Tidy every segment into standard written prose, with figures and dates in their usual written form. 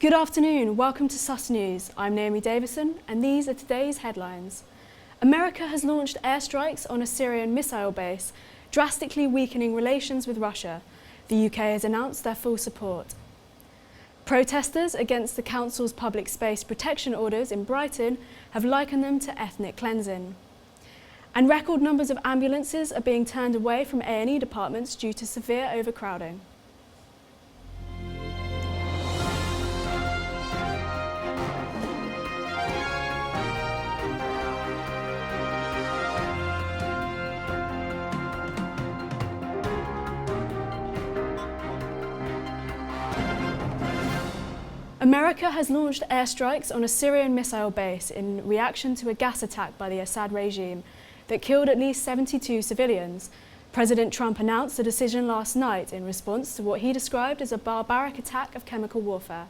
Good afternoon, welcome to Sussex News. I'm Naomi Harris-Davison and these are today's headlines. America has launched airstrikes on a Syrian missile base, drastically weakening relations with Russia. The UK has announced their full support. Protesters against the Council's public space protection orders in Brighton have likened them to ethnic cleansing. And record numbers of ambulances are being turned away from A&E departments due to severe overcrowding. America has launched airstrikes on a Syrian missile base in reaction to a gas attack by the Assad regime that killed at least 72 civilians. President Trump announced the decision last night in response to what he described as a barbaric attack of chemical warfare.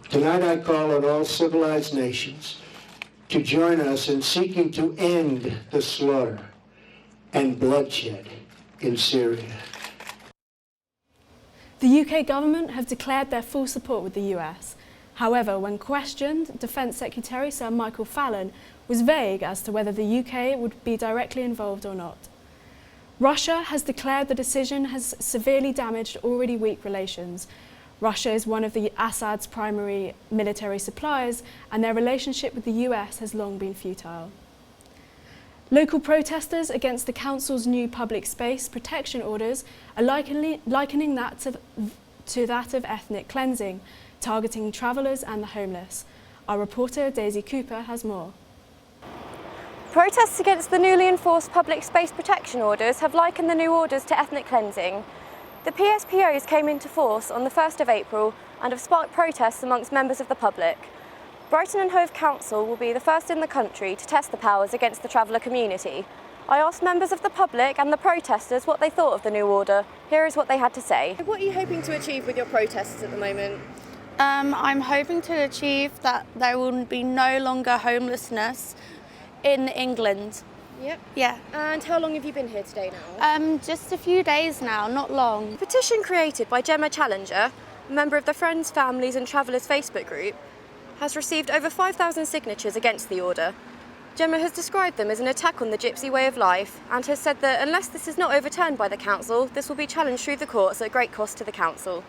Tonight I call on all civilized nations to join us in seeking to end the slaughter and bloodshed in Syria. The UK government have declared their full support with the US. However, when questioned, Defence Secretary Sir Michael Fallon was vague as to whether the UK would be directly involved or not. Russia has declared the decision has severely damaged already weak relations. Russia is one of the Assad's primary military suppliers, and their relationship with the US has long been futile. Local protesters against the Council's new public space protection orders are likening that to that of ethnic cleansing, targeting travellers and the homeless. Our reporter Daisy Cooper has more. Protests against the newly enforced public space protection orders have likened the new orders to ethnic cleansing. The PSPOs came into force on the 1st of April and have sparked protests amongst members of the public. Brighton and Hove Council will be the first in the country to test the powers against the traveller community. I asked members of the public and the protesters what they thought of the new order. Here is what they had to say. What are you hoping to achieve with your protests at the moment? I'm hoping to achieve that there will be no longer homelessness in England. Yep. Yeah. And how long have you been here today now? Just a few days now, not long. A petition created by Gemma Challenger, a member of the Friends, Families and Travellers Facebook group, has received over 5,000 signatures against the order. Gemma has described them as an attack on the gypsy way of life and has said that unless this is not overturned by the council, this will be challenged through the courts at great cost to the council.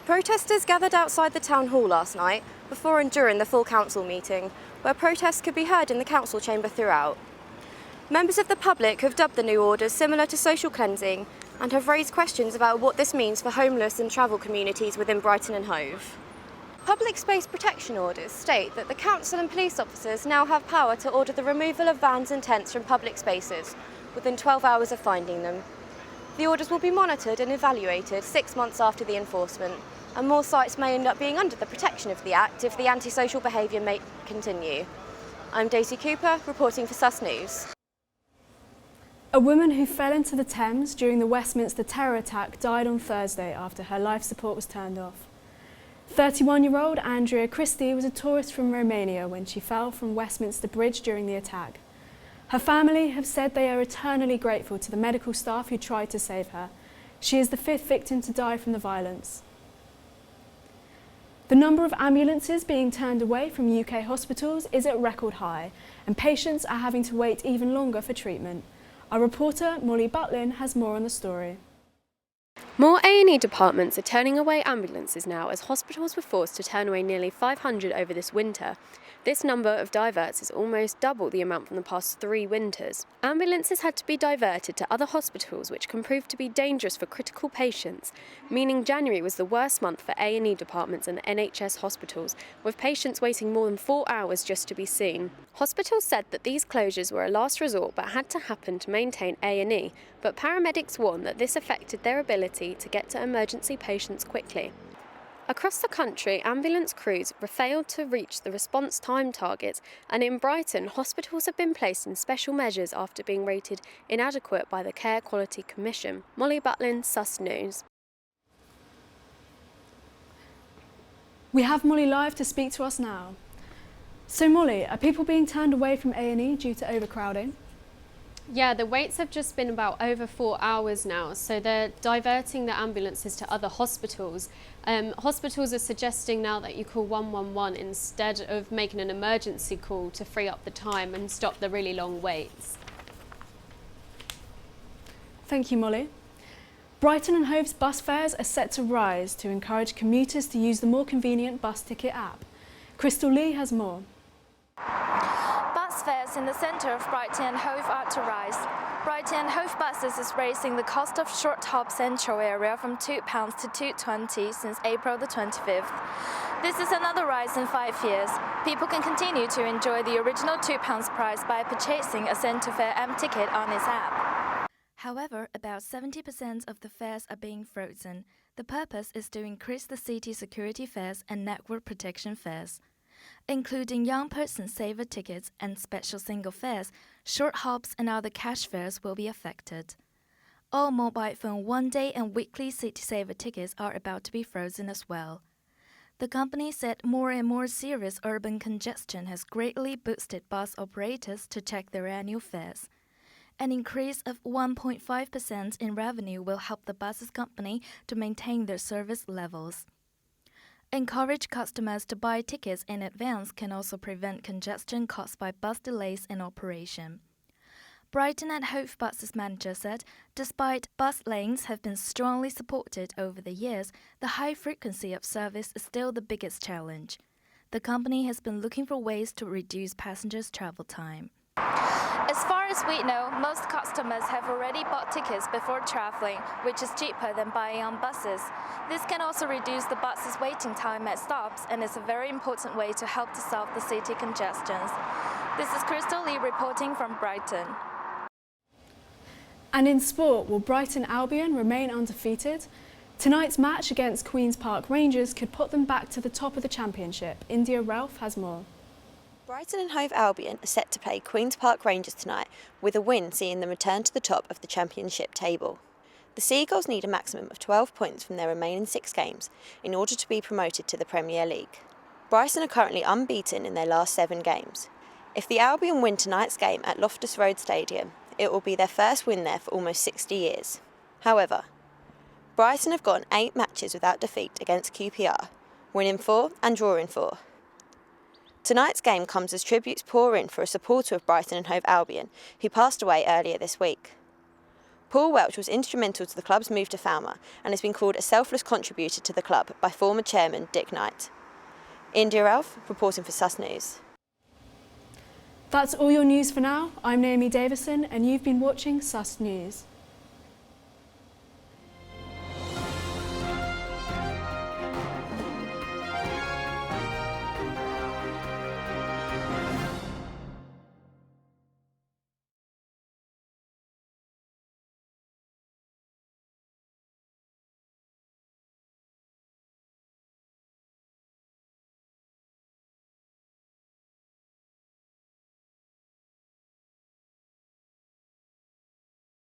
Protesters gathered outside the town hall last night before and during the full council meeting, where protests could be heard in the council chamber throughout. Members of the public have dubbed the new orders similar to social cleansing and have raised questions about what this means for homeless and travel communities within Brighton and Hove. Public space protection orders state that the council and police officers now have power to order the removal of vans and tents from public spaces within 12 hours of finding them. The orders will be monitored and evaluated 6 months after the enforcement, and more sites may end up being under the protection of the Act if the antisocial behaviour may continue. I'm Daisy Cooper, reporting for Sussex News. A woman who fell into the Thames during the Westminster terror attack died on Thursday after her life support was turned off. 31-year-old Andrea Christie was a tourist from Romania when she fell from Westminster Bridge during the attack. Her family have said they are eternally grateful to the medical staff who tried to save her. She is the 5th victim to die from the violence. The number of ambulances being turned away from UK hospitals is at record high, and patients are having to wait even longer for treatment. Our reporter Molly Bulletin has more on the story. More A&E departments are turning away ambulances now as hospitals were forced to turn away nearly 500 over this winter. This number of diverts is almost double the amount from the past 3 winters. Ambulances had to be diverted to other hospitals, which can prove to be dangerous for critical patients, meaning January was the worst month for A&E departments and NHS hospitals, with patients waiting more than 4 hours just to be seen. Hospitals said that these closures were a last resort but had to happen to maintain A&E, but paramedics warned that this affected their ability to get to emergency patients quickly. Across the country, ambulance crews failed to reach the response time targets, and in Brighton, hospitals have been placed in special measures after being rated inadequate by the Care Quality Commission. Molly Bulletin, Sussex News. We have Molly live to speak to us now. So Molly, are people being turned away from A&E due to overcrowding? Yeah, the waits have just been about over 4 hours now, so they're diverting the ambulances to other hospitals. Hospitals are suggesting now that you call 111 instead of making an emergency call to free up the time and stop the really long waits. Thank you, Molly. Brighton and Hove's bus fares are set to rise to encourage commuters to use the more convenient bus ticket app. Crystal Lee has more. Bus fares in the centre of Brighton and Hove are to rise. Brighton and Hove Buses is raising the cost of short hop central area from £2 to £2.20 since April the 25th. This is another rise in 5 years. People can continue to enjoy the original £2 price by purchasing a centre fare M ticket on its app. However, about 70% of the fares are being frozen. The purpose is to increase the city security fares and network protection fares. Including young person saver tickets and special single fares, short hops and other cash fares will be affected. All mobile phone one-day and weekly city saver tickets are about to be frozen as well. The company said more and more serious urban congestion has greatly boosted bus operators to check their annual fares. An increase of 1.5% in revenue will help the buses company to maintain their service levels. Encourage customers to buy tickets in advance can also prevent congestion caused by bus delays in operation. Brighton and Hove Buses manager said, despite bus lanes have been strongly supported over the years, the high frequency of service is still the biggest challenge. The company has been looking for ways to reduce passengers' travel time. As far as we know, most customers have already bought tickets before traveling, which is cheaper than buying on buses. This can also reduce the bus's waiting time at stops and is a very important way to help to solve the city congestions. This is Crystal Lee reporting from Brighton. And in sport, will Brighton Albion remain undefeated? Tonight's match against Queen's Park Rangers could put them back to the top of the championship. India Ralph has more. Brighton and Hove Albion are set to play Queen's Park Rangers tonight, with a win seeing them return to the top of the championship table. The Seagulls need a maximum of 12 points from their remaining 6 games in order to be promoted to the Premier League. Brighton are currently unbeaten in their last 7 games. If the Albion win tonight's game at Loftus Road Stadium, it will be their first win there for almost 60 years. However, Brighton have gone 8 matches without defeat against QPR, winning 4 and drawing 4. Tonight's game comes as tributes pour in for a supporter of Brighton and Hove Albion, who passed away earlier this week. Paul Welch was instrumental to the club's move to Falmer and has been called a selfless contributor to the club by former chairman Dick Knight. India Ralph, reporting for Sus News. That's all your news for now. I'm Naomi Davison and you've been watching Sus News.